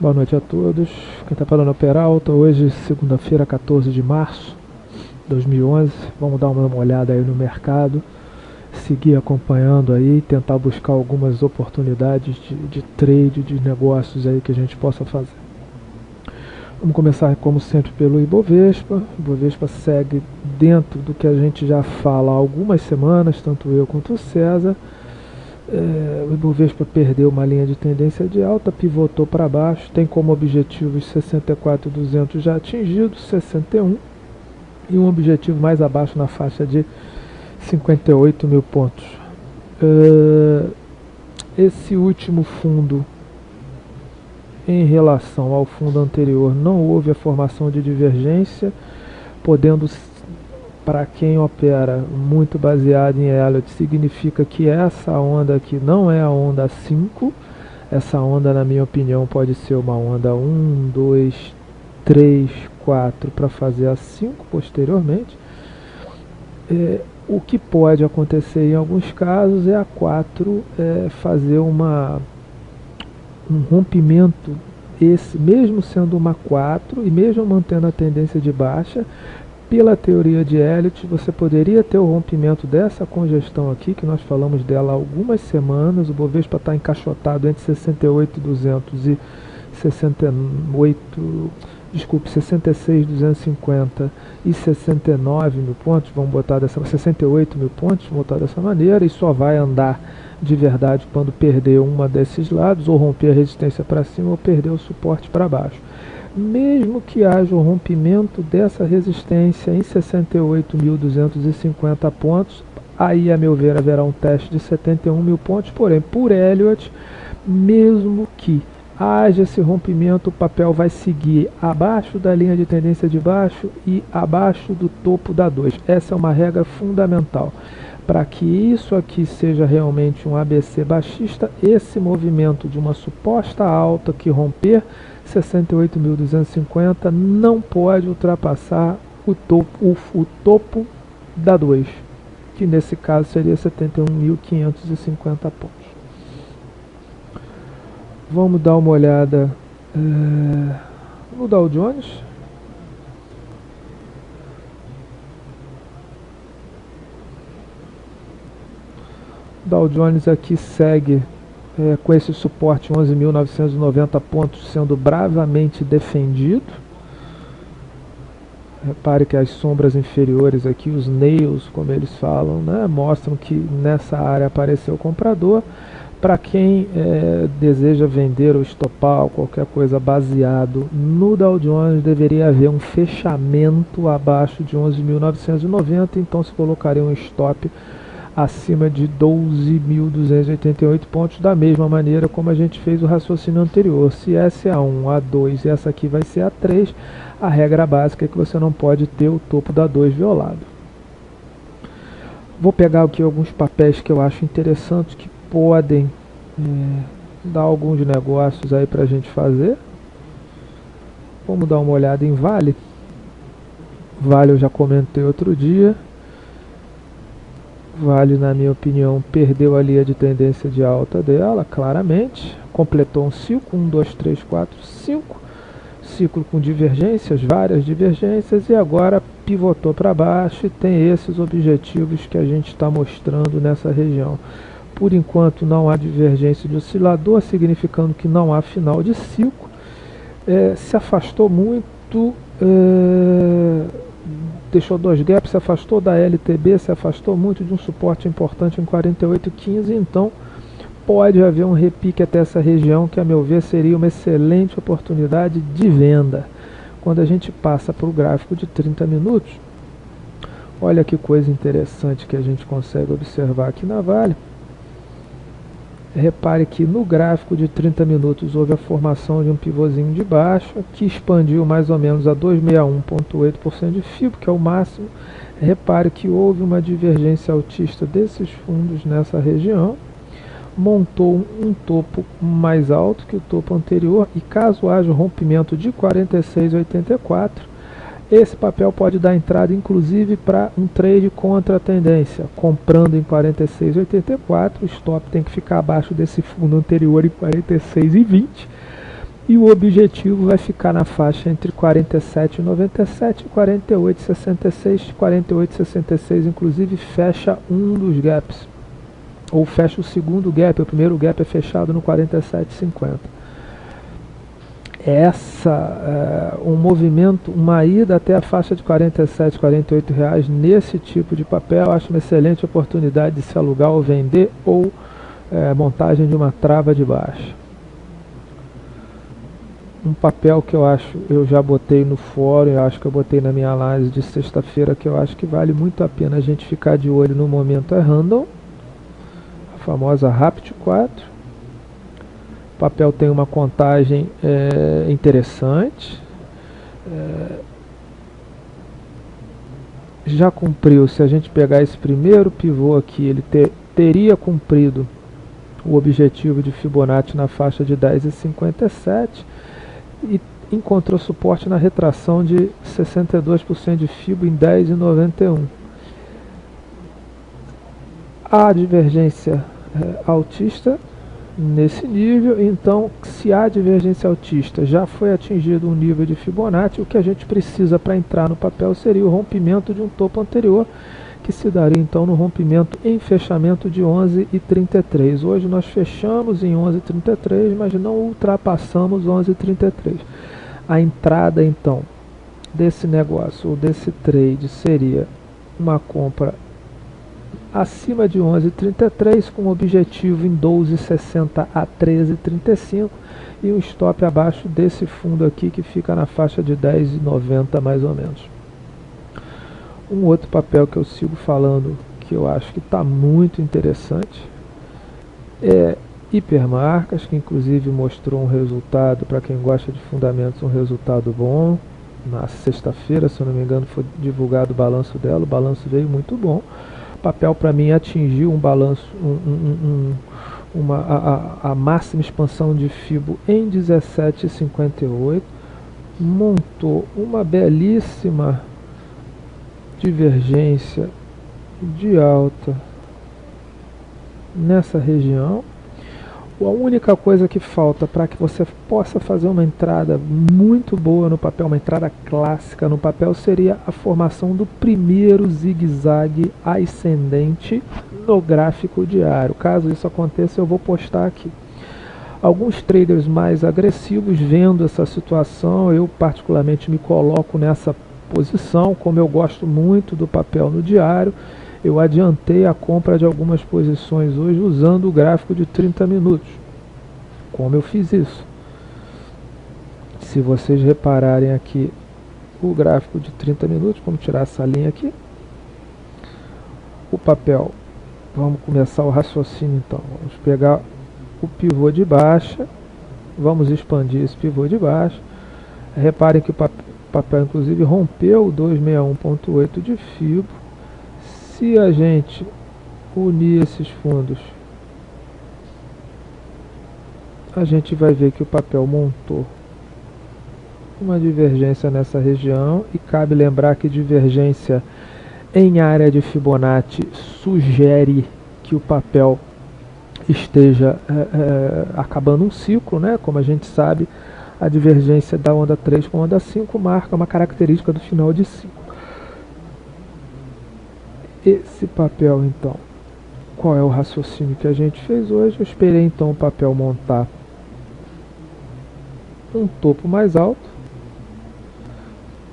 Boa noite a todos. Quem está falando é o Peralta. Hoje, segunda-feira, 14 de março de 2011. Vamos dar uma olhada aí no mercado, seguir acompanhando aí, tentar buscar algumas oportunidades de trade, de negócios aí que a gente possa fazer. Vamos começar, como sempre, pelo Ibovespa. O Ibovespa segue dentro do que a gente já fala há algumas semanas, tanto eu quanto o César. O Ibovespa perdeu uma linha de tendência de alta, pivotou para baixo, tem como objetivo os 64.200 já atingidos, 61, e um objetivo mais abaixo na faixa de 58 mil pontos. Esse último fundo, em relação ao fundo anterior, não houve a formação de divergência, podendo, para quem opera muito baseado em Elliott, significa que essa onda aqui não é a onda 5. Essa onda, na minha opinião, pode ser uma onda 1, 2, 3, 4 para fazer a 5 posteriormente. O que pode acontecer em alguns casos é a 4 fazer um rompimento, esse mesmo sendo uma 4 e mesmo mantendo a tendência de baixa. Pela teoria de Elliott, você poderia ter o rompimento dessa congestão aqui, que nós falamos dela há algumas semanas. O Bovespa está encaixotado entre 68.200 e 66.250 e 69 mil pontos, vamos botar 68 mil pontos, vamos botar dessa maneira, e só vai andar de verdade quando perder uma desses lados, ou romper a resistência para cima, ou perder o suporte para baixo. Mesmo que haja o rompimento dessa resistência em 68.250 pontos, aí, a meu ver, haverá um teste de 71 mil pontos, porém, por Elliott, mesmo que haja esse rompimento, o papel vai seguir abaixo da linha de tendência de baixo e abaixo do topo da 2. Essa é uma regra fundamental. Para que isso aqui seja realmente um ABC baixista, esse movimento de uma suposta alta que romper 68.250 não pode ultrapassar o topo da 2, que nesse caso seria 71.550 pontos. Vamos dar uma olhada no Dow Jones. O Dow Jones aqui segue com esse suporte 11.990 pontos sendo bravamente defendido. Repare que as sombras inferiores aqui, os nails, como eles falam, né, mostram que nessa área apareceu o comprador. Para quem deseja vender ou estopar ou qualquer coisa baseado no Dow Jones, deveria haver um fechamento abaixo de 11.990, então se colocaria um stop acima de 12.288 pontos, da mesma maneira como a gente fez o raciocínio anterior. Se essa é a 1, a 2 e essa aqui vai ser a 3, a regra básica é que você não pode ter o topo da 2 violado. Vou pegar aqui alguns papéis que eu acho interessantes, que podem dar alguns negócios aí para a gente fazer. Vamos dar uma olhada em Vale. Vale eu já comentei outro dia. Vale, na minha opinião, perdeu a linha de tendência de alta dela, claramente. Completou um ciclo, 1, 2, 3, 4, 5. Ciclo com divergências, várias divergências, e agora pivotou para baixo e tem esses objetivos que a gente está mostrando nessa região. Por enquanto não há divergência de oscilador, significando que não há final de ciclo. Se afastou muito, deixou dois gaps, se afastou da LTB, se afastou muito de um suporte importante em 48,15, então pode haver um repique até essa região, que a meu ver seria uma excelente oportunidade de venda. Quando a gente passa para o gráfico de 30 minutos, olha que coisa interessante que a gente consegue observar aqui na Vale. Repare que no gráfico de 30 minutos houve a formação de um pivôzinho de baixa, que expandiu mais ou menos a 261,8% de FIBO, que é o máximo. Repare que houve uma divergência altista desses fundos nessa região, montou um topo mais alto que o topo anterior, e caso haja um rompimento de 46,84, esse papel pode dar entrada inclusive para um trade contra a tendência, comprando em 46,84, o stop tem que ficar abaixo desse fundo anterior em 46,20, e o objetivo vai ficar na faixa entre 47,97 e 48,66. 48,66 inclusive fecha um dos gaps, ou fecha o segundo gap. O primeiro gap é fechado no 47,50. Um movimento, uma ida até a faixa de 47, 48 reais nesse tipo de papel, acho uma excelente oportunidade de se alugar ou vender, ou montagem de uma trava de baixa. Um papel que eu já botei no fórum, eu acho que eu botei na minha análise de sexta-feira, que eu acho que vale muito a pena a gente ficar de olho no momento, é Randon, a famosa Rapt 4. O papel tem uma contagem interessante, já cumpriu. Se a gente pegar esse primeiro pivô aqui, ele teria cumprido o objetivo de Fibonacci na faixa de 10,57 e encontrou suporte na retração de 62% de Fibo em 10,91. A divergência altista nesse nível, então se a divergência altista já foi atingido um nível de Fibonacci, o que a gente precisa para entrar no papel seria o rompimento de um topo anterior, que se daria então no rompimento em fechamento de 11,33. Hoje nós fechamos em 11,33, mas não ultrapassamos 11,33. A entrada então desse negócio ou desse trade seria uma compra acima de 11,33 com objetivo em 12,60 a 13,35 e um stop abaixo desse fundo aqui que fica na faixa de 10,90 mais ou menos. Um outro papel que eu sigo falando que eu acho que está muito interessante é Hipermarcas, que inclusive mostrou um resultado, para quem gosta de fundamentos, um resultado bom. Na sexta-feira, se eu não me engano, foi divulgado o balanço dela, o balanço veio muito bom. O papel para mim atingiu um balanço, a máxima expansão de Fibo em 17,58, montou uma belíssima divergência de alta nessa região. A única coisa que falta para que você possa fazer uma entrada muito boa no papel, uma entrada clássica no papel, seria a formação do primeiro zigue-zague ascendente no gráfico diário. Caso isso aconteça, eu vou postar aqui. Alguns traders mais agressivos, vendo essa situação, eu particularmente me coloco nessa posição. Como eu gosto muito do papel no diário, eu adiantei a compra de algumas posições hoje usando o gráfico de 30 minutos. Como eu fiz isso? Se vocês repararem aqui o gráfico de 30 minutos, vamos tirar essa linha aqui. O papel, vamos começar o raciocínio então. Vamos pegar o pivô de baixa, vamos expandir esse pivô de baixa. Reparem que o papel inclusive rompeu o 261.8 de Fibo. Se a gente unir esses fundos, a gente vai ver que o papel montou uma divergência nessa região, e cabe lembrar que divergência em área de Fibonacci sugere que o papel esteja acabando um ciclo, né? Como a gente sabe, a divergência da onda 3 com a onda 5 marca uma característica do final de ciclo. Esse papel então, qual é o raciocínio que a gente fez hoje? Eu esperei então o papel montar um topo mais alto,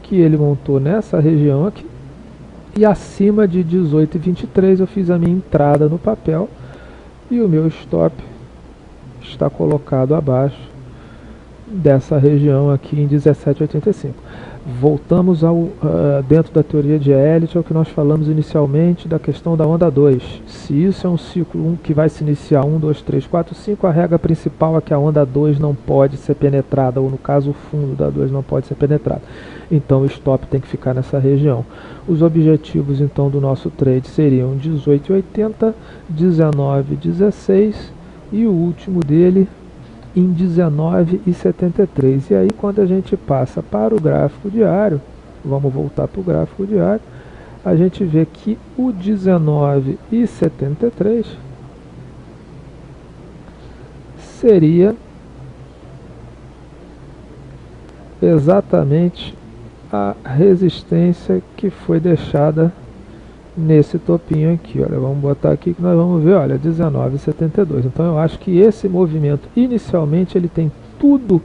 que ele montou nessa região aqui, e acima de 18,23 eu fiz a minha entrada no papel, e o meu stop está colocado abaixo dessa região aqui em 17,85. Voltamos dentro da teoria de Elliott, ao que nós falamos inicialmente da questão da onda 2. Se isso é um ciclo que vai se iniciar 1, 2, 3, 4, 5, a regra principal é que a onda 2 não pode ser penetrada, ou no caso o fundo da 2 não pode ser penetrado. Então o stop tem que ficar nessa região. Os objetivos então do nosso trade seriam 18,80, 19,16 e o último dele em 19,73. E aí quando a gente passa para o gráfico diário, vamos voltar para o gráfico diário, a gente vê que o 19,73 seria exatamente a resistência que foi deixada nesse topinho aqui. Olha, vamos botar aqui que nós vamos ver, olha, 19,72. Então eu acho que esse movimento inicialmente ele tem tudo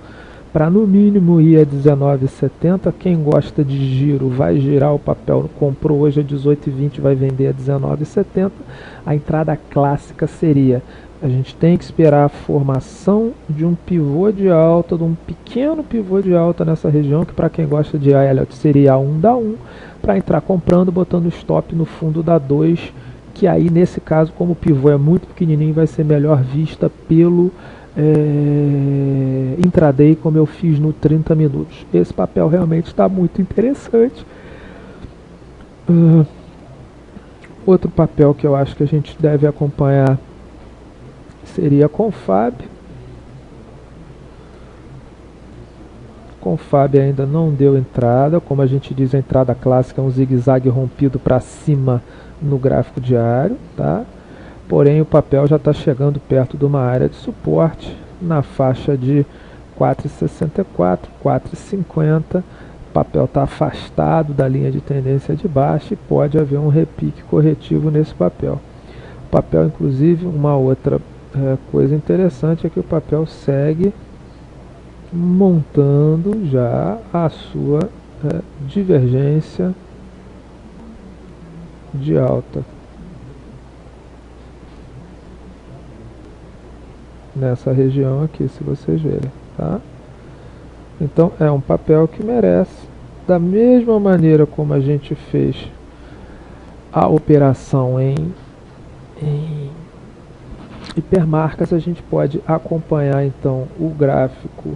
para no mínimo ir a 19,70. Quem gosta de giro vai girar o papel, comprou hoje a 18,20, vai vender a 19,70. A entrada clássica seria: a gente tem que esperar a formação de um pivô de alta, de um pequeno pivô de alta nessa região, que para quem gosta de Elliott seria a 1 da 1, para entrar comprando, botando stop no fundo da 2, que aí nesse caso, como o pivô é muito pequenininho, vai ser melhor vista pelo intraday, como eu fiz no 30 minutos. Esse papel realmente está muito interessante. Outro papel que eu acho que a gente deve acompanhar seria a Confab. Confab ainda não deu entrada, como a gente diz, a entrada clássica é um zigue-zague rompido para cima no gráfico diário, tá? Porém o papel já está chegando perto de uma área de suporte na faixa de 4,64, 4,50. O papel está afastado da linha de tendência de baixa e pode haver um repique corretivo nesse papel. O papel, inclusive, uma outra coisa interessante é que o papel segue montando já a sua divergência de alta nessa região aqui, se vocês verem, tá? Então é um papel que merece, da mesma maneira como a gente fez a operação em hipermarcas, a gente pode acompanhar então o gráfico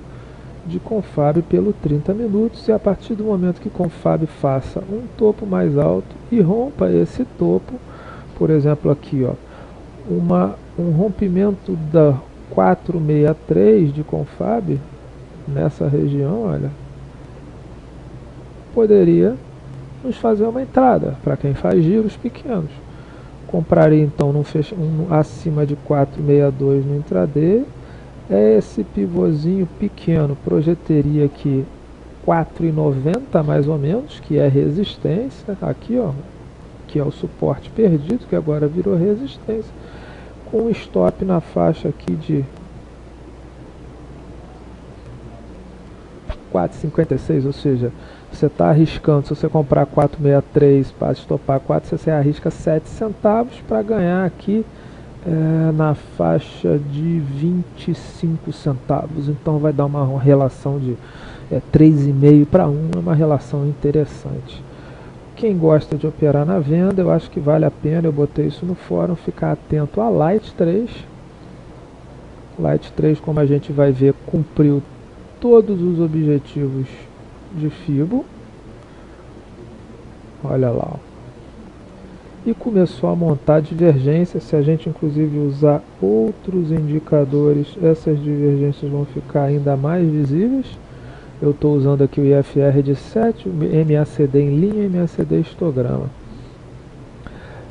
de Confab pelo 30 minutos, e a partir do momento que Confab faça um topo mais alto e rompa esse topo, por exemplo aqui, ó, um rompimento da 463 de Confab nessa região, olha, poderia nos fazer uma entrada para quem faz giros pequenos. Compraria então acima de 462 no intraday. Esse pivôzinho pequeno projetaria aqui 4,90 mais ou menos, que é resistência, aqui ó, que é o suporte perdido, que agora virou resistência, com stop na faixa aqui de 4,56, ou seja, você está arriscando, se você comprar 4,63 para estopar 4, você arrisca 7 centavos para ganhar aqui na faixa de 25 centavos. Então vai dar uma relação de 3,5 para 1, é uma relação interessante. Quem gosta de operar na venda, eu acho que vale a pena, eu botei isso no fórum, ficar atento a Light 3. Light 3, como a gente vai ver, cumpriu todos os objetivos de Fibo. Olha lá, ó. E começou a montar divergências. Se a gente inclusive usar outros indicadores, essas divergências vão ficar ainda mais visíveis. Eu estou usando aqui o IFR de 7, o MACD em linha e MACD histograma.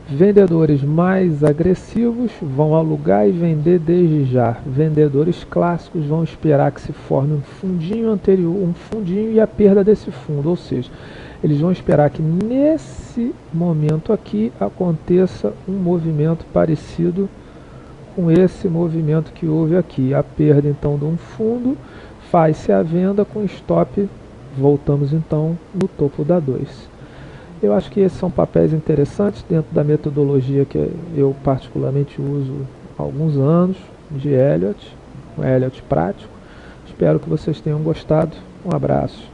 Vendedores mais agressivos vão alugar e vender desde já. Vendedores clássicos vão esperar que se forme um fundinho anterior, um fundinho e a perda desse fundo, ou seja, eles vão esperar que nesse momento aqui aconteça um movimento parecido com esse movimento que houve aqui. A perda então de um fundo, faz-se a venda com stop, voltamos então no topo da 2. Eu acho que esses são papéis interessantes dentro da metodologia que eu particularmente uso há alguns anos, de Elliott, um Elliott prático. Espero que vocês tenham gostado. Um abraço.